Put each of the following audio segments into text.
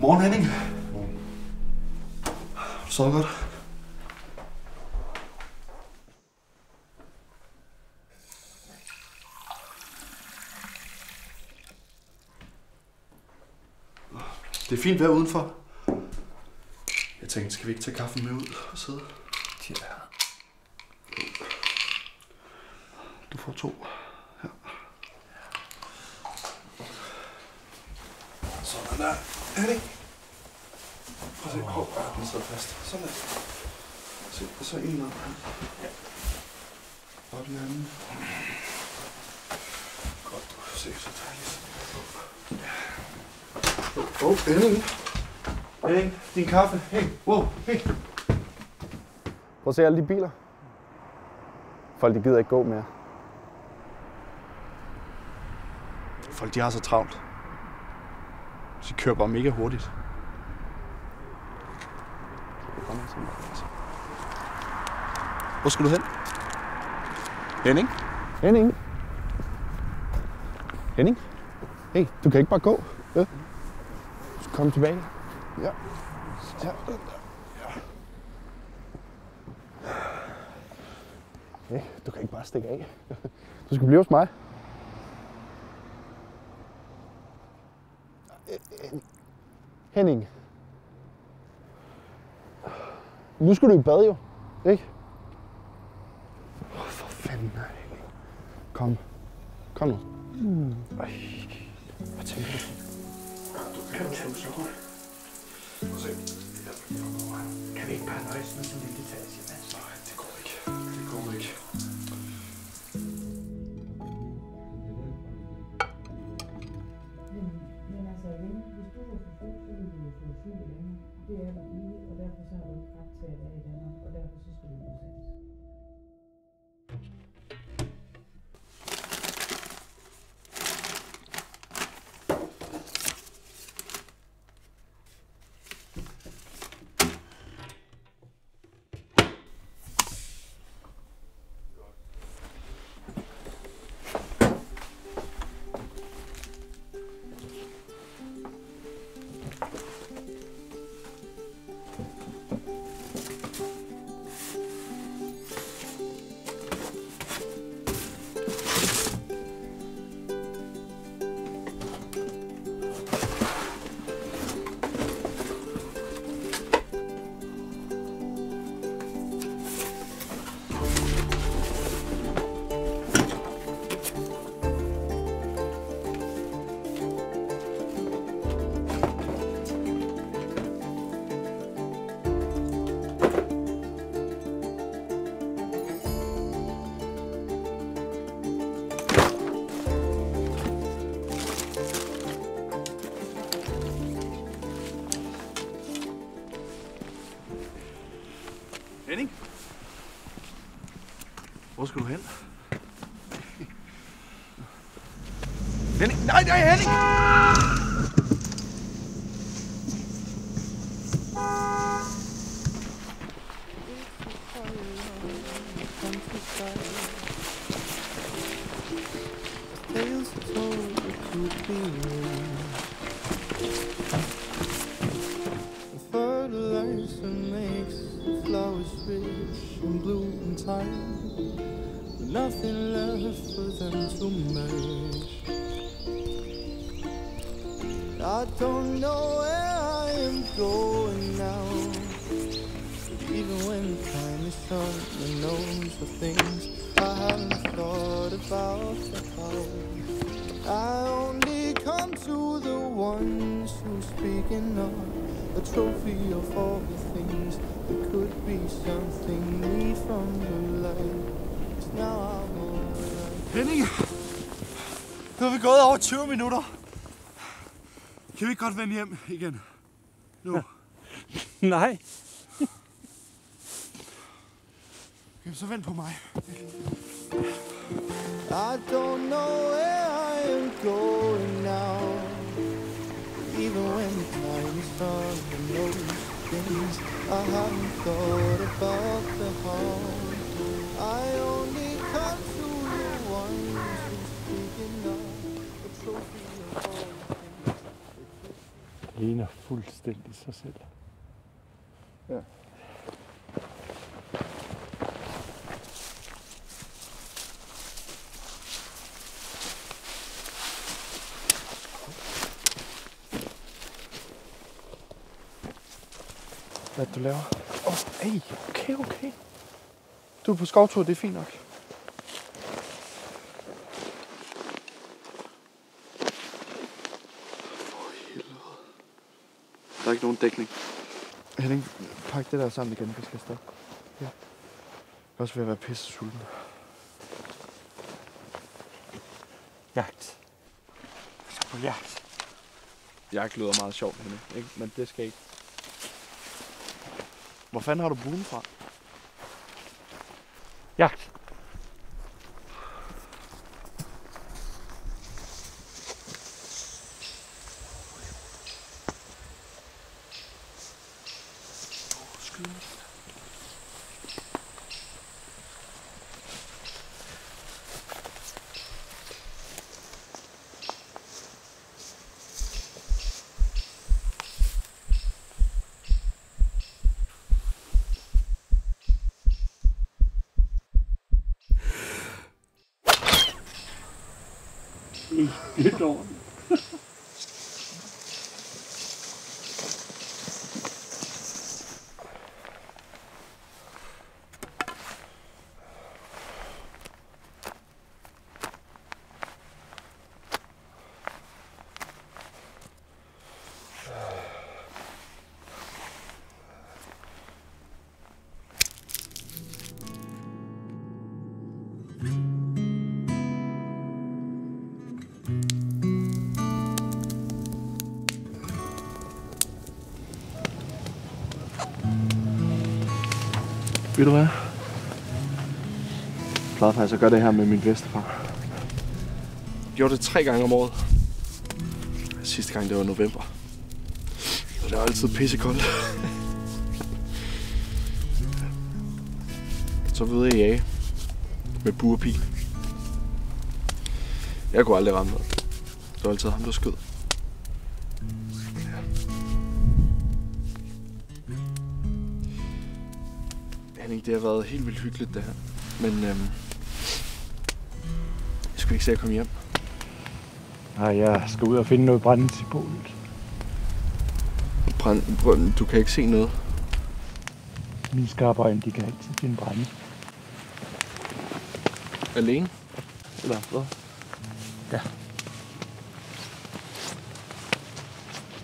Morgen, Henning. Så godt. Det er fint vejr udenfor. Jeg tænkte, skal vi ikke tage kaffen med ud og sidde? Ja. Du får 2. Ja. Sådan der. Henning. Prøv at se, den sidder fast. Sådan der. Se, og så en op her. Ja. Og den anden. Godt, du kan se, så dejligt. Henning. Henning, din kaffe. Hey, wow, hey. Prøv at se alle de biler. Folk, de gider ikke gå mere. Folk, de har så travlt. De kører bare mega hurtigt. Hvor skal du hen? Henning? Henning? Henning? Hey, du kan ikke bare gå. Ja. Du skal komme tilbage. Ja. Ja. Hey, du kan ikke bare stikke af. Du skal blive hos mig. Henning. Nu skal du i bad jo, ikke? For fanden, nej. Kom. Kom nu. Hvad tænker du? Kan du tage så godt? Kan vi ikke bare nøjes med sådan en lille etage, Mads? Nej, det går ikke. Det går ikke. Men altså, hvis du var for fuld, så ville du jo få asyl i Danmark. Det er du ikke, og derfor så har du ikke ret til at være i Danmark, og derfor så skal du udsendes. Henning? Hvor skal du hen? Henning! Nej, nej, Henning! Nothing left for them to merge. I don't know where I am going now, but even when time is on the nose of things I haven't thought about the how. I only come to the ones who's speaking of a trophy of all the things that could be something neat from the light. Henning! Nu har vi gået over 20 minutter. Kan vi ikke godt vende hjem igen? Nu. Nej. Jamen, så vent på mig. I don't know where I am going now. Even when time is on the nose things I haven't thought about the how. I only come to the ones who's speaking of a trophy of all things. Lina. ligner fuldstændig sig selv. Ja. Hvad du laver? Hey, okay. Du er på skovtur, det er fint nok. Der er ikke nogen dækning. Henning, pak det der sammen igen, vi skal afsted. Ja. Jeg er også ved at være pisse sulten. Jagt. Jeg skal på jagt. Jagt lyder meget sjovt, Henning, ikke? Men det skal ikke. Hvor fanden har du buen fra? Jagt. Det er dårligt. Ved du hvad? Jeg plejede faktisk at gøre det her med min bedstefar. Jeg gjorde det 3 gange om året. Sidste gang det var november. Og det var altid pissekoldt. Så var vi ude at jage med bue og pil. Jeg kunne aldrig ramme noget. Det var altid ham, der skød. Det har været helt vildt hyggeligt det her. Men jeg skulle ikke se at komme hjem. Nej, jeg skal ud og finde noget brændt i bålet. Du kan ikke se noget. Mine skarpe øjne, de kan altid finde brænde. Alene? Eller hvad? Ja.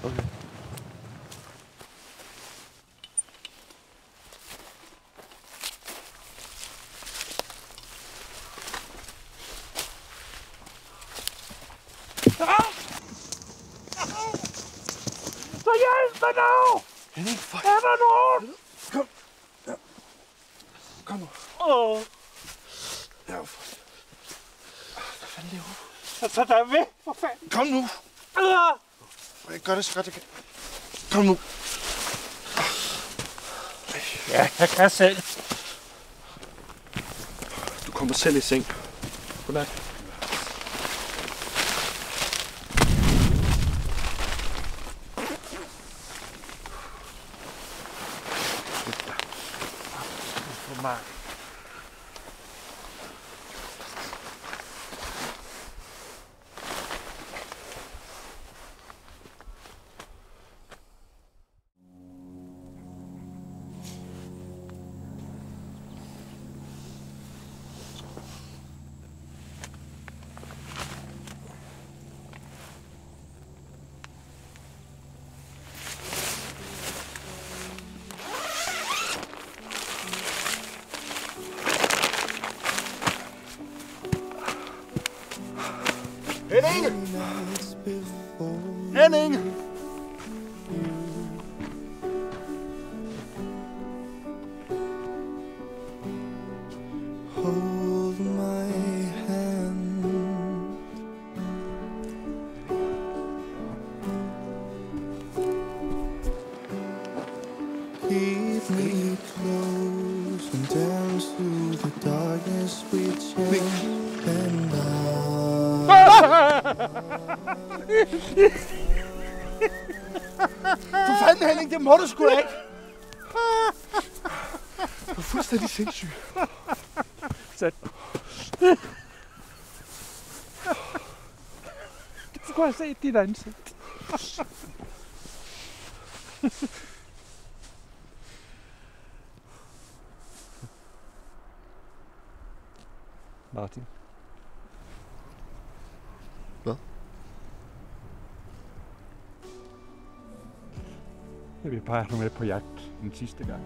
Okay. Så hjælp mig nu! Henning, fuck. Er der nogen? Kom. Ja. Kom nu. Ja, fuck. Hvad fanden laver du? Så der er væk, for fanden. Kom nu. Jeg gør det så godt jeg kan. Kom nu. Ja, jeg kan selv. Du kommer selv i seng. Godnat. For mig. Henning! Henning! Hold my hand. Keep me close and dance through the darkness we chase and I. For fanden, Henning, det må du sgu da ikke. Du er fuldstændig sindssyg. Sæt. Du skulle have set dit ansigt. Martin. Hvad? Jeg vil bare have dig med på jagt en sidste gang.